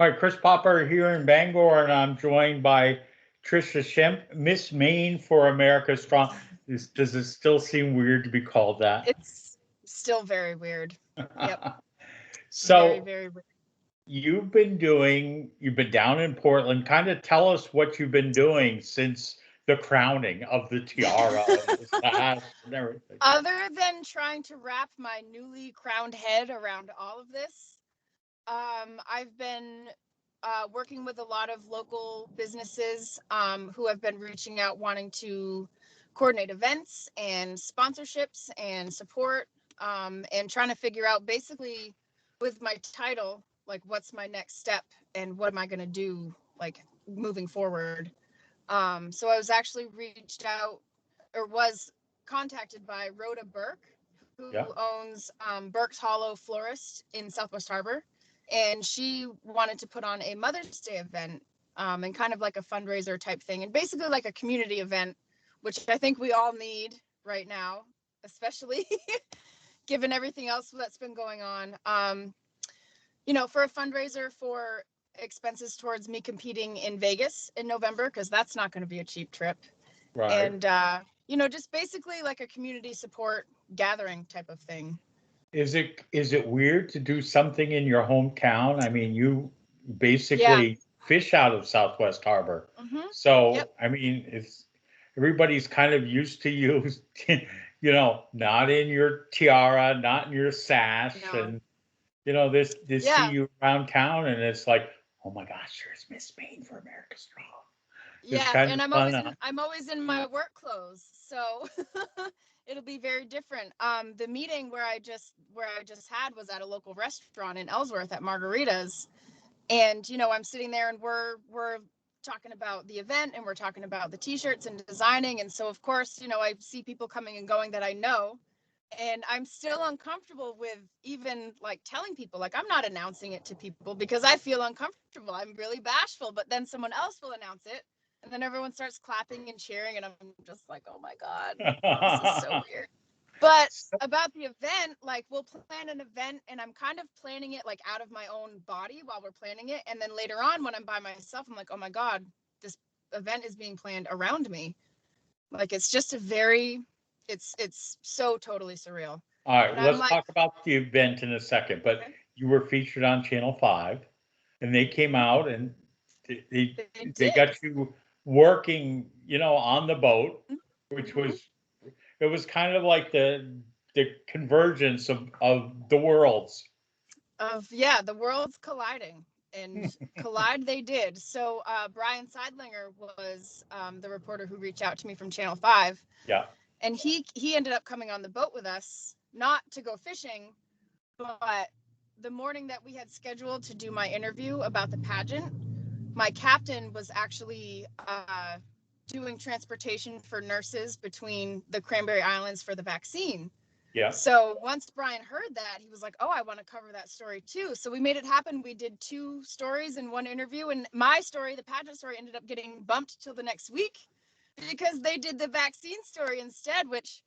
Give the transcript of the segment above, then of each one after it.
Hi, Chris Popper here in Bangor, and I'm joined by Patricia Schimpf, Miss Maine for America Strong. Does it still seem weird to be called that? It's still very weird. Yep. So Very weird. you've been down in Portland. Kind of tell us what you've been doing since the crowning of the tiara and the sash and everything. Other than trying to wrap my newly crowned head around all of this, I've been working with a lot of local businesses who have been reaching out wanting to coordinate events and sponsorships and support, and trying to figure out basically with my title, like what's my next step and what am I going to do like moving forward. So I was actually reached out or was contacted by Rhoda Burke, who Yeah. owns Burke's Hollow Florist in Southwest Harbor. And she wanted to put on a Mother's Day event, and kind of like a fundraiser type thing, and basically like a community event, which I think we all need right now, especially given everything else that's been going on. For a fundraiser for expenses towards me competing in Vegas in November, because that's not going to be a cheap trip. Right. And, just basically like a community support gathering type of thing. Is it weird to do something in your hometown? I mean, you Yeah. basically fish out of Southwest Harbor. Mm-hmm. So, Yep. I mean, it's everybody's kind of used to you, not in your tiara, not in your sash, No. and they see Yeah. you around town, and it's like, oh my gosh, there's Miss Maine for America Strong. It's Yeah, kind and of I'm fun. always in my work clothes, so it'll be very different. The meeting where I just had was at a local restaurant in Ellsworth at Margaritas, and I'm sitting there and we're talking about the event and we're talking about the t-shirts and designing, and so of course I see people coming and going that I know, and I'm still uncomfortable with even like telling people, like I'm not announcing it to people because I feel uncomfortable. I'm really bashful, but then someone else will announce it and then everyone starts clapping and cheering and I'm just like, oh my God, this is so weird. But about the event, like we'll plan an event and I'm kind of planning it like out of my own body while we're planning it. And then later on when I'm by myself, I'm like, oh my God, this event is being planned around me. Like it's just it's so totally surreal. All right, But I'm let's like, talk about the event in a second. But okay, you were featured on Channel 5, and they came out and they they they did. got you working, on the boat, which Mm-hmm. was kind of like the convergence of the worlds. The worlds colliding, and collide they did. So Brian Seidlinger was the reporter who reached out to me from Channel 5, Yeah, and he ended up coming on the boat with us, not to go fishing, but the morning that we had scheduled to do my interview about the pageant, my captain was actually doing transportation for nurses between the Cranberry Islands for the vaccine. yeah. So once Brian heard that, he was like, oh, I want to cover that story too. So we made it happen. We did 2 stories in one interview, and my story, the pageant story, ended up getting bumped till the next week because they did the vaccine story instead, which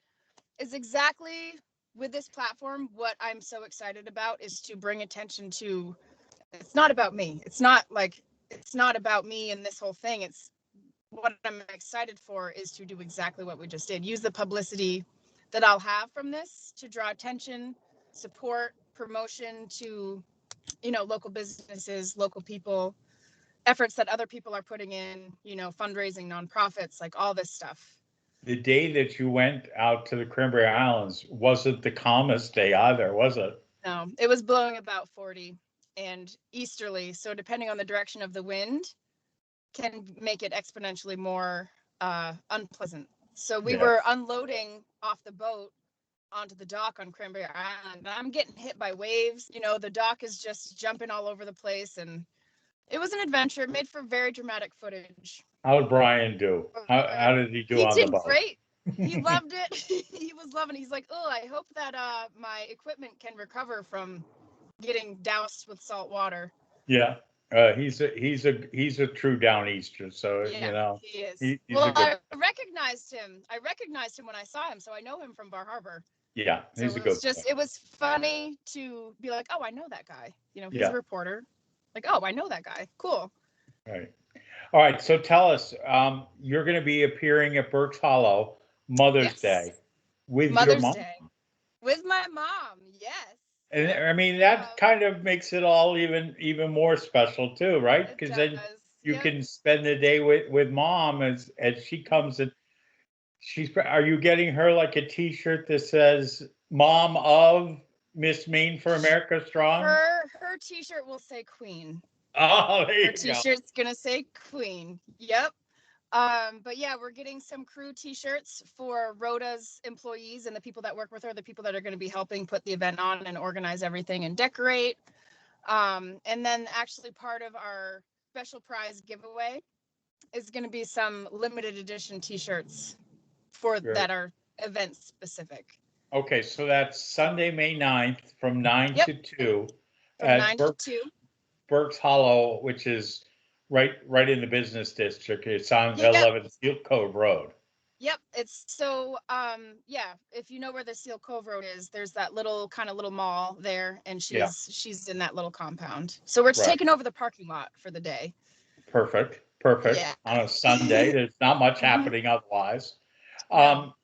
is exactly, with this platform, what I'm so excited about is to bring attention to, it's not about me. It's not about me and this whole thing. It's what I'm excited for is to do exactly what we just did. Use the publicity that I'll have from this to draw attention, support, promotion to, local businesses, local people, efforts that other people are putting in, fundraising, nonprofits, like all this stuff. The day that you went out to the Cranberry Islands wasn't the calmest day either, was it? No, it was blowing about 40 and easterly. So depending on the direction of the wind can make it exponentially more unpleasant. So we Yeah. were unloading off the boat onto the dock on Cranberry Island, and I'm getting hit by waves. The dock is just jumping all over the place, and it was an adventure. It made for very dramatic footage. How did Brian do? But How did he do he on the did boat? great. He loved it. He was loving it. He's like, oh, I hope that my equipment can recover from getting doused with salt water. Yeah. He's a true downeaster, so Yeah, he is. he's a Well, good. I recognized him. I recognized him when I saw him, so I know him from Bar Harbor. Yeah, So he's a good boy. it was funny to be like, oh, I know that guy. He's a Yeah. reporter. like, oh, I know that guy. Cool. Right. All right. So tell us, you're going to be appearing at Burke's Hollow Mother's Yes. Day with your Mother's mom. Day with my mom. Yes. And Yep. I mean, that kind of makes it all even more special too, right? It Because then does. you Yep. can spend the day with mom as she comes and are you getting her like a t-shirt that says Mom of Miss Maine for America Strong? Her t-shirt will say Queen. Oh, there Her you go. t-shirt's gonna say Queen. Yep. But yeah, we're getting some crew t-shirts for Rhoda's employees and the people that work with her, the people that are going to be helping put the event on and organize everything and decorate. And then actually part of our special prize giveaway is going to be some limited edition t-shirts for Great. that are event specific. Okay, so that's Sunday, May 9th from 9 Yep. to 2 From at 9 to 2. Burke's Hollow, which is right in the business district. It's on Yep. 11 Seal Cove Road. Yep. It's so, yeah, if you know where the Seal Cove Road is, there's that little mall there, and she's in that little compound. So we're Right. taking over the parking lot for the day. Perfect. Yeah. On a Sunday, there's not much Mhm. happening otherwise. No.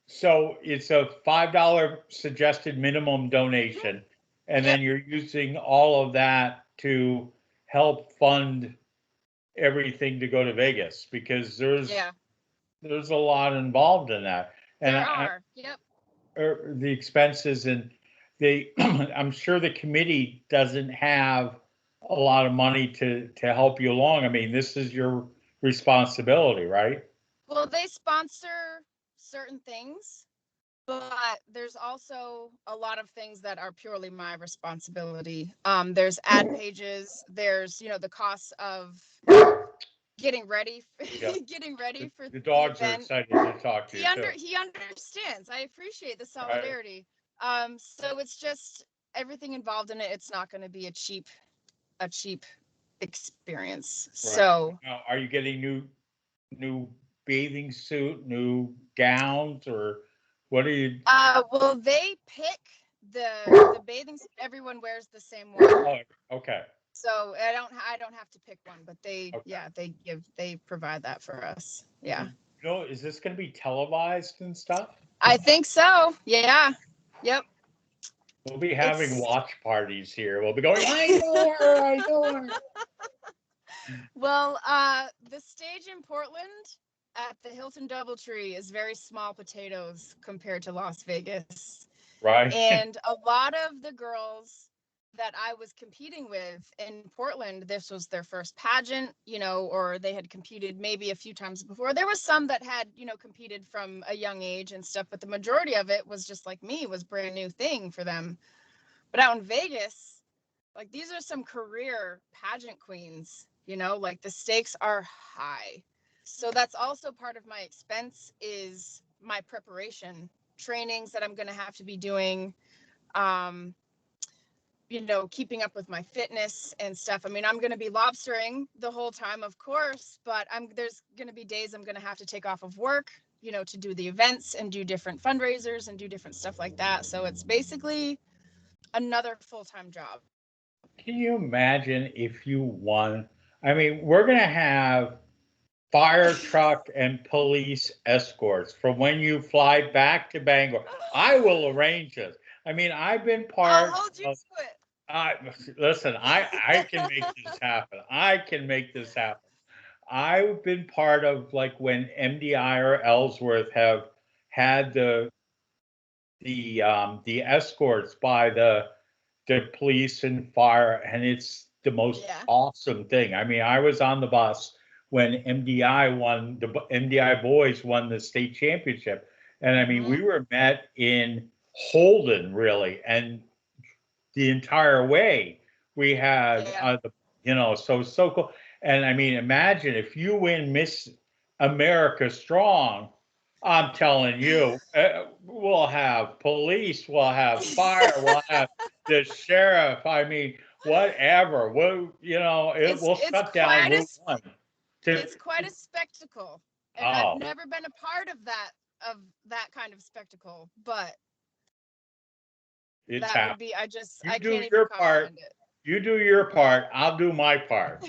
So it's a $5 suggested minimum Mhm. donation, and Yep. then you're using all of that to help fund everything to go to Vegas because Yeah. there's a lot involved in that. And There are. Yep. the expenses and they I'm sure the committee doesn't have a lot of money to help you along. I mean, this is your responsibility, right? Well, they sponsor certain things, but there's also a lot of things that are purely my responsibility. There's ad pages, there's, the costs of getting ready Yeah. getting ready for The the dogs are event. excited to talk to you too. He understands. I appreciate the Right. solidarity. So it's just everything involved in it. It's not going to be a cheap experience. Right. So Now, are you getting new bathing suit, new gowns, or what are you? well, they pick the bathing suit. Everyone wears the same one. Oh, okay. So I don't have to pick one, but Okay. they provide that for us. Yeah. Is this going to be televised and stuff? I think so. Yeah. Yep. We'll be having It's watch parties here. We'll be going, I know her, I know her. well, the stage in Portland at the Hilton Doubletree is very small potatoes compared to Las Vegas. Right. And a lot of the girls that I was competing with in Portland, this was their first pageant, or they had competed maybe a few times before. There was some that had, competed from a young age and stuff, but the majority of it was just like me, was brand new thing for them. But out in Vegas, like these are some career pageant queens, like the stakes are high. So that's also part of my expense is my preparation trainings that I'm going to have to be doing, keeping up with my fitness and stuff. I mean, I'm going to be lobstering the whole time, of course, but there's going to be days I'm going to have to take off of work, to do the events and do different fundraisers and do different stuff like that. So it's basically another full-time job. Can you imagine if you won? I mean, we're going to have fire truck and police escorts from when you fly back to Bangor. I will arrange it. I mean, I've been I'll part hold you of. to it. Listen, I can make this happen. I can make this happen. I've been part of like when MDI or Ellsworth have had the escorts by the police and fire, and it's the most Yeah. awesome thing. I mean, I was on the bus when the MDI boys won the state championship, and I mean, we were met in Holden really, and the entire way we had so cool. And I mean, imagine if you win Miss America Strong. I'm telling you, we'll have police, we'll have fire, we'll have the sheriff. I mean, whatever. It will It's shut down quite a Route 1. it's quite a spectacle, and I've Oh, never been a part of that kind of spectacle, but it's that would happening. be You I do can't even your part. comprehend it. You do your part. I'll do my part.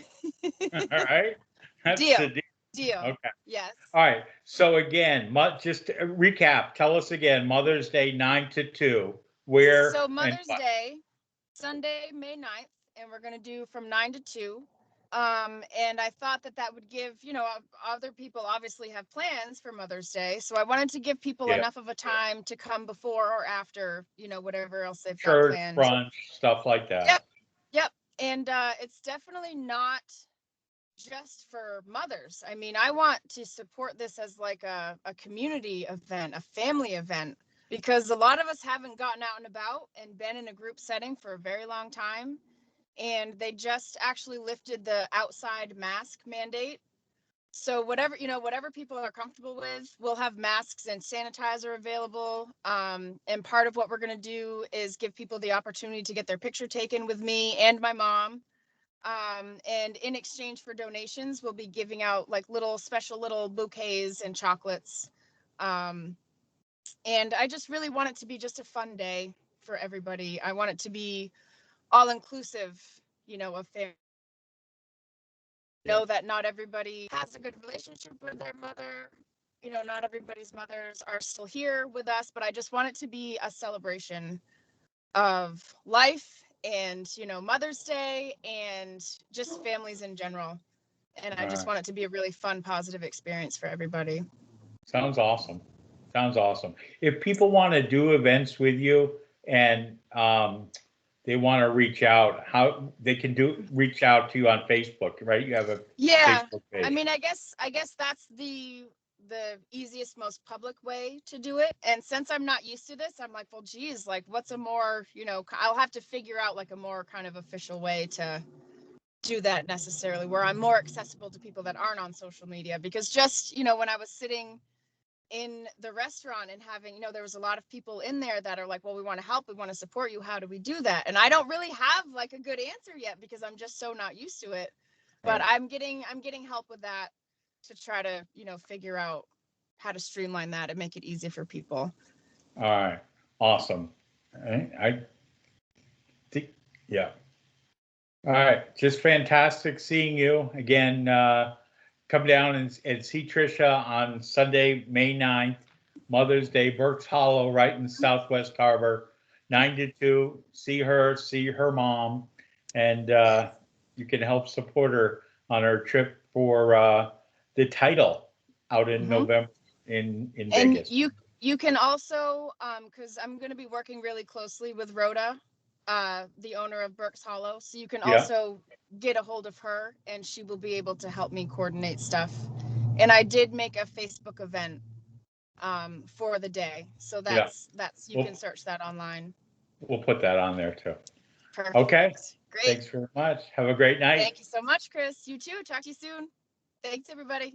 All right. That's Deal. the deal. Deal. Okay. Yes. All right. So again, just to recap. Tell us again. Mother's Day, 9 to 2. Where So and Mother's what? Day, Sunday, May 9th, and we're going to do from 9 to 2. And I thought that that would give, other people obviously have plans for Mother's Day. So I wanted to give people Yeah. enough of a time to come before or after, whatever else they've got Church, planned. brunch, stuff like that. Yep. Yep. And it's definitely not just for mothers. I mean, I want to support this as like a community event, a family event, because a lot of us haven't gotten out and about and been in a group setting for a very long time. And they just actually lifted the outside mask mandate. So whatever people are comfortable with, we'll have masks and sanitizer available. And part of what we're going to do is give people the opportunity to get their picture taken with me and my mom. And in exchange for donations, we'll be giving out like special little bouquets and chocolates. And I just really want it to be just a fun day for everybody. I want it to be all inclusive, of family. Know that not everybody has a good relationship with their mother. Not everybody's mothers are still here with us, but I just want it to be a celebration of life and, Mother's Day and just families in general. And I just want it to be a really fun, positive experience for everybody. Sounds awesome. Sounds awesome. If people want to do events with you and they want to reach out, how they can reach out to you on Facebook, right? You have a Facebook page. I mean, I guess that's the easiest, most public way to do it. And since I'm not used to this, I'm like, well, geez, like what's a more, I'll have to figure out like a more kind of official way to do that necessarily, where I'm more accessible to people that aren't on social media. Because just, when I was sitting in the restaurant and having, there was a lot of people in there that are like, well, we want to help, we want to support you, how do we do that? And I don't really have like a good answer yet because I'm just so not used to it. But I'm getting help with that to try to, figure out how to streamline that and make it easy for people. All right. Awesome. I think, yeah. All right. Just fantastic seeing you again. Come down and see Trisha on Sunday, May 9th, Mother's Day, Burke's Hollow, right in Southwest Harbor, 9 to 2. See her mom, and you can help support her on her trip for the title out in November in Vegas. And you can also, because I'm going to be working really closely with Rhoda, the owner of Burke's Hollow, so you can also get a hold of her, and she will be able to help me coordinate stuff. And I did make a Facebook event for the day, so that's you can search that online. We'll put that on there too. Perfect. Okay. Great. Thanks very much. Have a great night. Thank you so much, Chris. You too. Talk to you soon. Thanks, everybody.